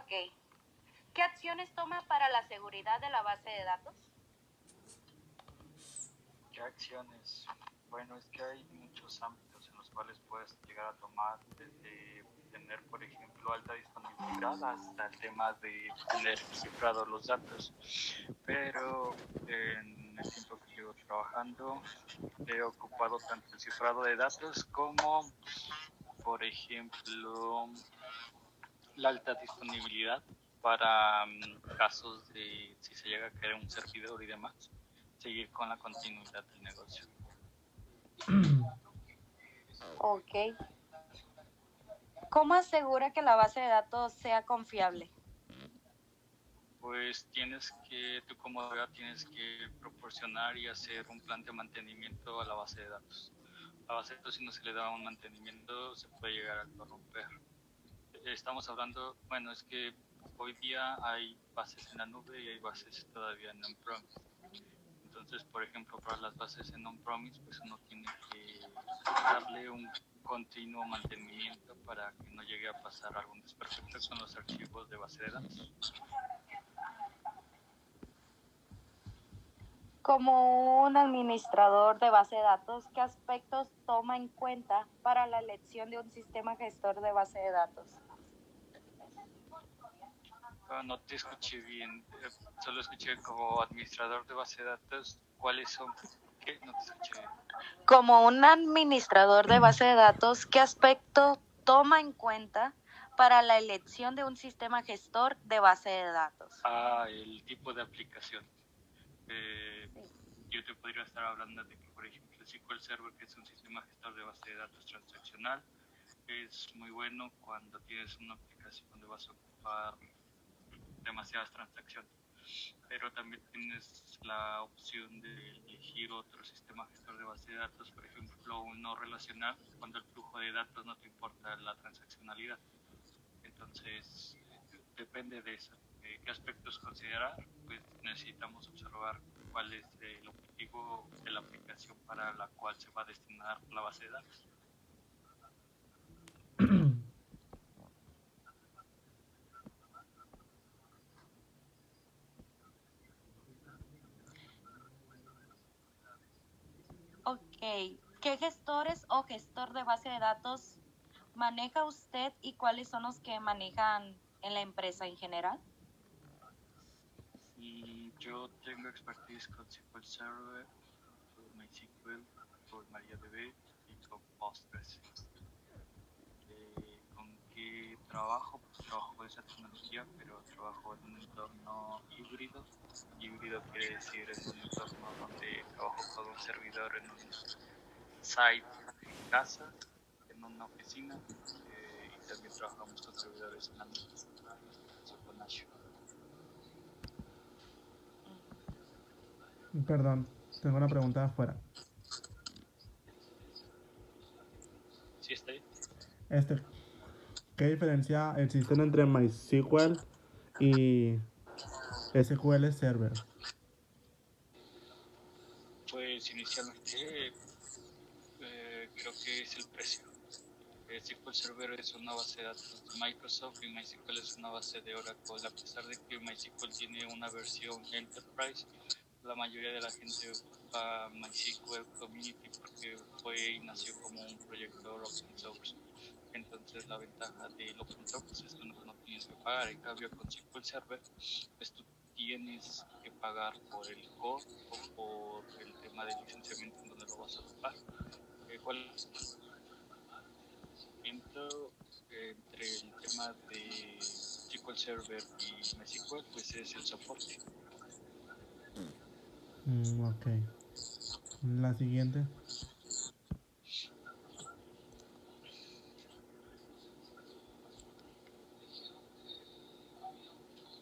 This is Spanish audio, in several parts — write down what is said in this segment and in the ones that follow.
Ok. ¿Qué acciones toma para la seguridad de la base de datos? ¿Qué acciones? Bueno, es que hay muchos ámbitos en los cuales puedes llegar a tomar, desde tener, por ejemplo, alta disponibilidad hasta el tema de tener cifrados los datos. Pero en el tiempo que llevo trabajando, he ocupado tanto el cifrado de datos como, por ejemplo, la alta disponibilidad para casos de si se llega a caer un servidor y demás, seguir con la continuidad del negocio. Ok. ¿Cómo asegura que la base de datos sea confiable? Pues tú como DBA tienes que proporcionar y hacer un plan de mantenimiento a la base de datos. La base de datos, si no se le da un mantenimiento, se puede llegar a corromper. Estamos hablando, bueno, es que hoy día hay bases en la nube y hay bases todavía en on-premise. Entonces, por ejemplo, para las bases en on-premise, pues uno tiene que darle un continuo mantenimiento para que no llegue a pasar algún desperfecto con los archivos de base de datos. Como un administrador de base de datos, ¿qué aspectos toma en cuenta para la elección de un sistema gestor de base de datos? No te escuché bien, solo escuché como administrador de base de datos. ¿Cuáles son? ¿Qué? No te escuché bien. Como un administrador de base de datos, ¿qué aspecto toma en cuenta para la elección de un sistema gestor de base de datos? El tipo de aplicación. Yo te podría estar hablando de que, por ejemplo, el SQL Server, que es un sistema gestor de base de datos transaccional, es muy bueno cuando tienes una aplicación donde vas a ocupar demasiadas transacciones. Pero también tienes la opción de elegir otro sistema gestor de base de datos, por ejemplo, uno relacional, cuando el flujo de datos no te importa la transaccionalidad. Entonces, depende de eso. ¿Qué aspectos considerar? Pues necesitamos observar cuál es el objetivo de la aplicación para la cual se va a destinar la base de datos. Ok, ¿qué gestores o gestor de base de datos maneja usted y cuáles son los que manejan en la empresa en general? Yo tengo expertise con SQL Server, con MySQL, con MariaDB y con Postgres. ¿Con qué trabajo? Pues trabajo con esa tecnología, pero trabajo en un entorno híbrido. Híbrido quiere decir en un entorno donde trabajo con un servidor en un site en casa, en una oficina, y también trabajamos con servidores en la nube, eso con Azure. Perdón, tengo una pregunta afuera. ¿Sí está ahí? ¿Qué diferencia existe entre MySQL y SQL Server? Pues inicialmente creo que es el precio. SQL Server es una base de datos de Microsoft y MySQL es una base de Oracle. A pesar de que MySQL tiene una versión Enterprise, la mayoría de la gente ocupa MySQL Community porque fue y nació como un proyecto open source. Entonces la ventaja del open source es que no tienes que pagar. En cambio con SQL Server, pues tú tienes que pagar por el core o por el tema de licenciamiento en donde lo vas a ocupar. ¿Cuál es el entre el tema de SQL Server y MySQL? Pues es el soporte. Ok. La siguiente.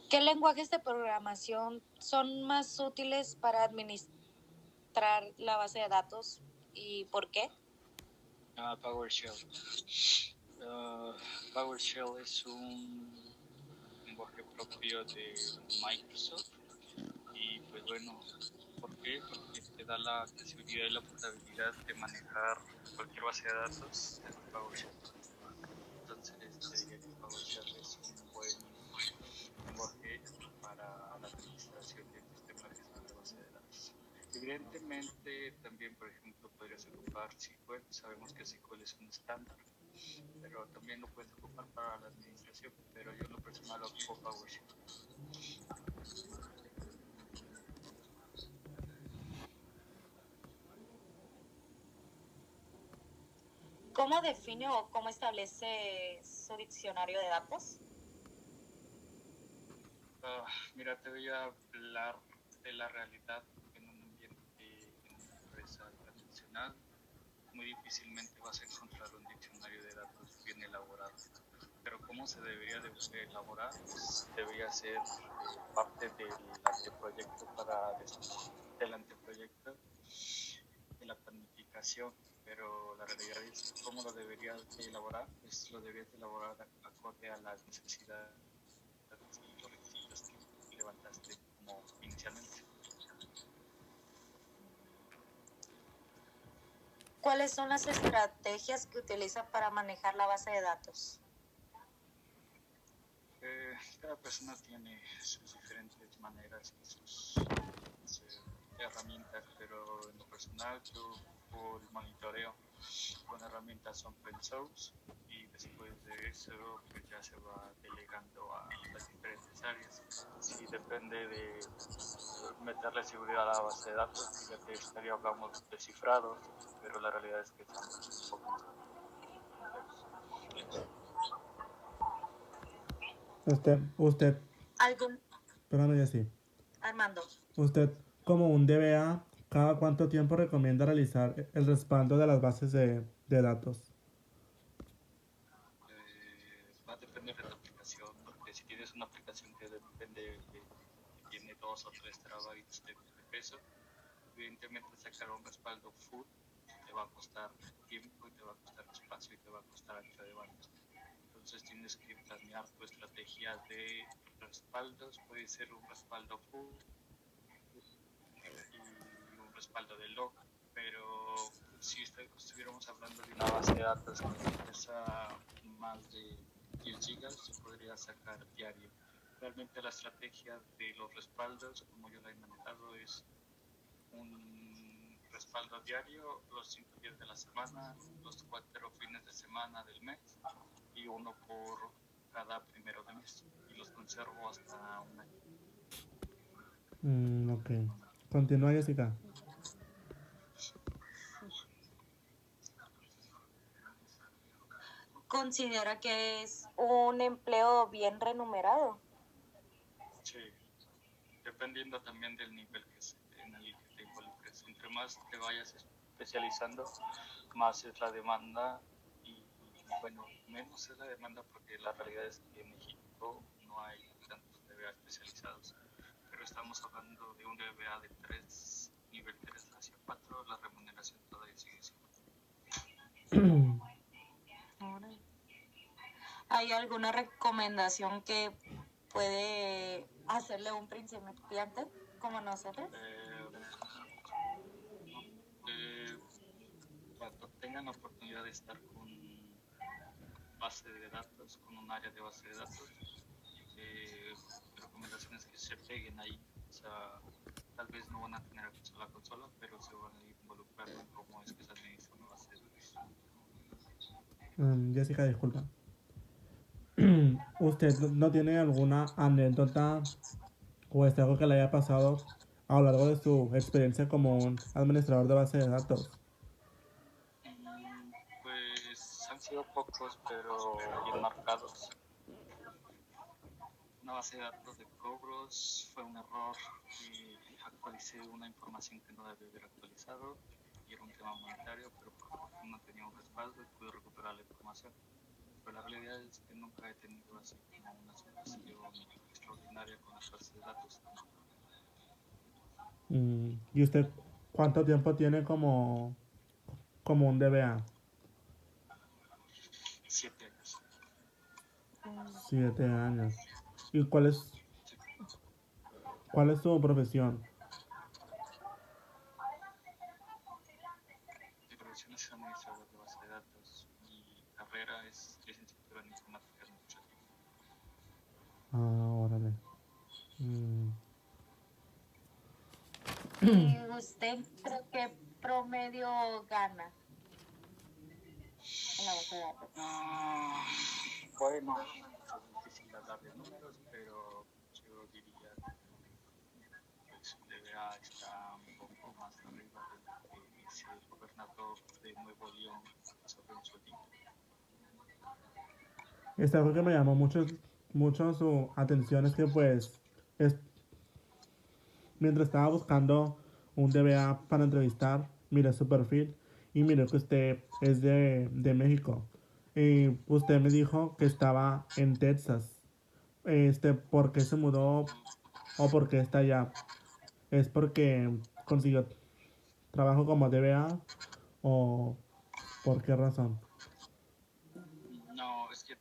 ¿Qué lenguajes de programación son más útiles para administrar la base de datos y por qué? PowerShell. PowerShell es un lenguaje propio de Microsoft y pues bueno, ¿por qué? Porque te da la accesibilidad y la portabilidad de manejar cualquier base de datos desde PowerShell. Entonces te diría que PowerShell es un buen Evidentemente, también, por ejemplo, podrías ocupar SQL. Sabemos que SQL es un estándar, pero también lo puedes ocupar para la administración. Pero yo en lo personal ocupo PowerShell. ¿Cómo define o cómo establece su diccionario de datos? Mira, te voy a hablar de la realidad en un ambiente, en una empresa tradicional. Muy difícilmente vas a encontrar un diccionario de datos bien elaborado. Pero ¿cómo se debería de elaborar? Pues debería ser parte del anteproyecto del anteproyecto de la planificación. Pero la realidad es cómo lo deberías de elaborar, pues lo deberías de elaborar acorde a las necesidades y los requisitos que levantaste como inicialmente. ¿Cuáles son las estrategias que utiliza para manejar la base de datos? Cada persona tiene sus diferentes maneras y sus herramientas, pero en lo personal yo por el monitoreo con herramientas open source y después de eso pues ya se va delegando a las diferentes áreas. Si depende de meterle seguridad a la base de datos, fíjate, estaría hablamos de cifrados, pero la realidad es que son un poco más complejos. Usted, ¿Algún, espérame ya sí. Armando, Usted, como un DBA, ¿cada cuánto tiempo recomienda realizar el respaldo de las bases de datos? Va a depender de tu aplicación, porque si tienes una aplicación que depende que tiene 2 o 3 terabytes de peso, evidentemente sacar un respaldo full te va a costar tiempo y te va a costar espacio y te va a costar ancho de banda. Entonces tienes que planear tu estrategia de respaldos. Puede ser un respaldo full y un respaldo de log, pero si estuviéramos hablando de una base de datos que pesa más de 10 gigas, se podría sacar diario. Realmente la estrategia de los respaldos, como yo la he manejado, es un respaldo diario los 5 días de la semana, los 4 fines de semana del mes y uno por cada primero de mes. Y los conservo hasta un año. Ok. Continúa, Jessica. ¿considera que es un empleo bien remunerado? Sí, dependiendo también del nivel en el que te involucres. Entre más te vayas especializando, más es la demanda y bueno, menos es la demanda porque la realidad es que en México no hay tantos DBA especializados, pero estamos hablando de un DBA de 3, nivel 3 hacia 4, la remuneración todavía sigue siendo. ¿Hay alguna recomendación que puede hacerle un principiante como nosotros? Cuando tengan la oportunidad de estar con base de datos, con un área de base de datos, recomendaciones que se peguen ahí. O sea, tal vez no van a tener acceso a la consola, pero se van a ir involucrando en cómo es que se administra una base de datos. Jessica, disculpa. ¿Usted no tiene alguna anécdota o es algo que le haya pasado a lo largo de su experiencia como un administrador de base de datos? Pues han sido pocos, pero bien marcados. Una base de datos de cobros fue un error y actualicé una información que no debía haber actualizado y era un tema monetario, pero por fortuna tenía un respaldo y pude recuperar la información. Pero la realidad es que nunca he tenido así como una situación extraordinaria con las bases de datos. ¿Y usted cuánto tiempo tiene como un DBA? 7 años. 7 años. ¿Y Sí. cuál es su profesión? Mi profesión es administrador de base de datos. Mi carrera es licenciatura en informática administrativa. Ah, órale. Mm. ¿Usted cree que promedio gana en la base de datos? Bueno, es difícil hablar de números, pero yo diría que su DBA está un poco más arriba de lo que es el gobernador de Nuevo León sobre un sueldito. Algo que me llamó mucho su atención es que pues es, mientras estaba buscando un DBA para entrevistar, miré su perfil y miré que usted es de México. Y usted me dijo que estaba en Texas. ¿Por qué se mudó o por qué está allá? ¿Es porque consiguió trabajo como DBA o por qué razón? No, es que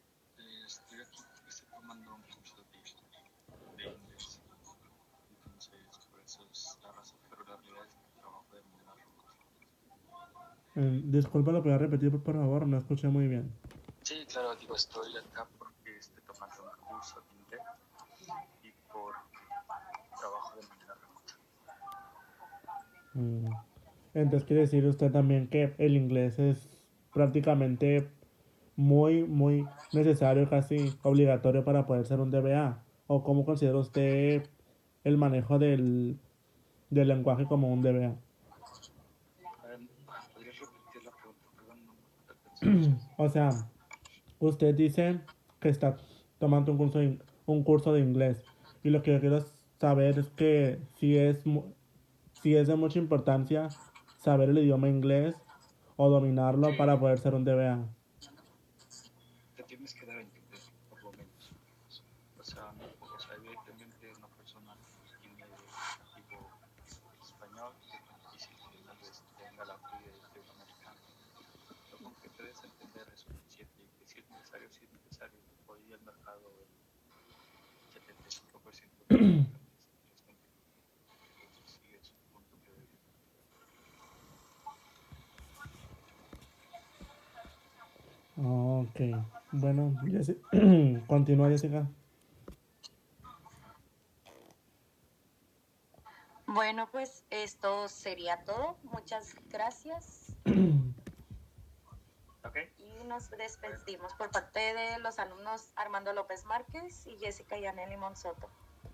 estoy aquí porque estoy tomando un curso de inglés. Entonces, por eso es la razón, pero la realidad es que trabajo de manera remota. Disculpa, ¿lo puedo repetir por favor? No escuché muy bien. Sí, claro, digo, estoy acá porque estoy tomando un curso de inglés y por trabajo de manera remota. Mm. Entonces quiere decir usted también que el inglés es prácticamente muy necesario, casi obligatorio para poder ser un DBA. ¿O cómo considera usted el manejo del lenguaje como un DBA? ¿Podrías repetir la pregunta? Perdón, no te escuché. O sea, usted dice que está tomando un curso de inglés. Y lo que yo quiero saber es que si es de mucha importancia saber el idioma inglés o dominarlo para poder ser un DBA. Te tienes que dar a entender, por lo menos. O sea, evidentemente una persona que tiene nativo español es difícil que tal vez tenga la fluidez de un americano. Lo con que te des a entender es suficiente y que si es necesario, hoy el mercado el 75% de los americanos es gente. Entonces sí es un punto que debe. Ok, bueno, continúa Jessica. Bueno, pues esto sería todo. Muchas gracias. Okay. Y nos despedimos por parte de los alumnos Armando López Márquez y Jessica Yaneli Monsoto.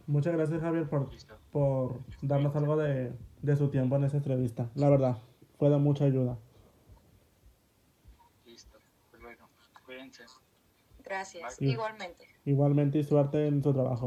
Muchas gracias Javier Listo. por darnos algo de su tiempo en esta entrevista. La verdad, fue de mucha ayuda. Listo. Pues bueno, cuídense. Gracias. Y- Igualmente. Igualmente y suerte en su trabajo.